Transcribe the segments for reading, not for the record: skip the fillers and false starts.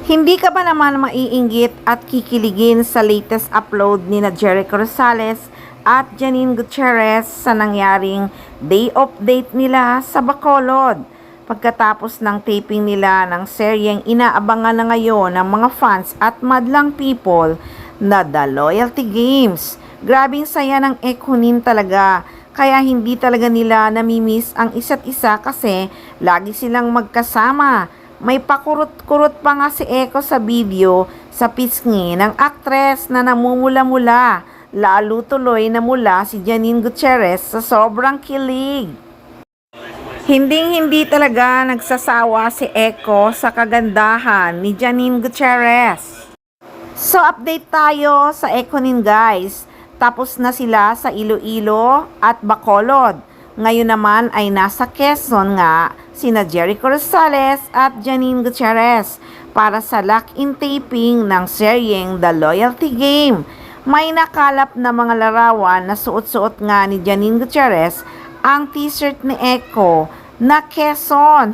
Hindi ka ba naman maiinggit at kikiligin sa latest upload ni na Jericho Rosales at Janine Gutierrez sa nangyaring day of date nila sa Bacolod? Pagkatapos ng taping nila ng seryeng inaabangan na ngayon ng mga fans at madlang people na The Loyalty Games. Grabing saya ng Ekonin talaga. Kaya hindi talaga nila namimiss ang isa't isa kasi lagi silang magkasama. May pakurot-kurot pa nga si Eko sa video sa pisngi ng aktres na namumula-mula. Lalo tuloy na mula si Janine Gutierrez sa sobrang kilig. Hinding-hindi talaga nagsasawa si Eko sa kagandahan ni Janine Gutierrez. So update tayo sa Ekonin guys. Tapos na sila sa Iloilo at Bacolod. Ngayon naman ay nasa Quezon nga sina Jericho Rosales at Janine Gutierrez para sa lock-in taping ng seryeng The Loyalty Game. May nakalap na mga larawan na suot-suot nga ni Janine Gutierrez ang t-shirt ni Eko na Quezon.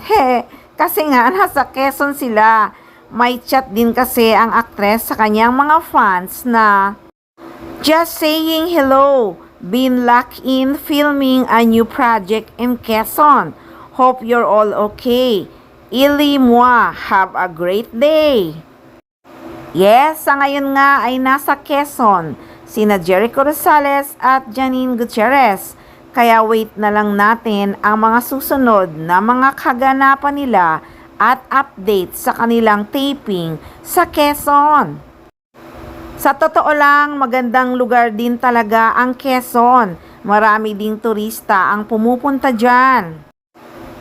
Kasi nga nasa Quezon sila. May chat din kasi ang aktres sa kanyang mga fans na just saying hello. Been locked in filming a new project in Quezon. Hope you're all okay. Ili moi, have a great day. Yes, sa ngayon nga ay nasa Quezon sina Jericho Rosales at Janine Gutierrez. Kaya wait na lang natin ang mga susunod na mga kaganapan nila at update sa kanilang taping sa Quezon. Sa totoo lang, magandang lugar din talaga ang Quezon. Marami ding turista ang pumupunta dyan.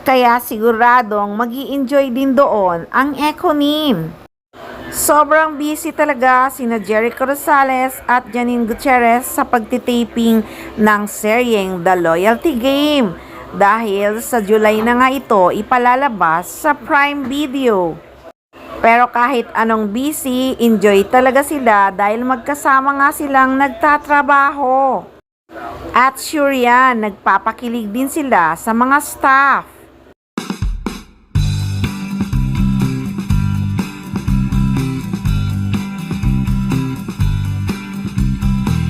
Kaya siguradong mag-i-enjoy din doon ang Ekonin. Sobrang busy talaga sina Jericho Rosales at Janine Gutierrez sa pagtitaping ng seryeng The Loyalty Game. Dahil sa July na nga ito ipalalabas sa Prime Video. Pero kahit anong busy, enjoy talaga sila dahil magkasama nga silang nagtatrabaho. At sure yan, nagpapakilig din sila sa mga staff.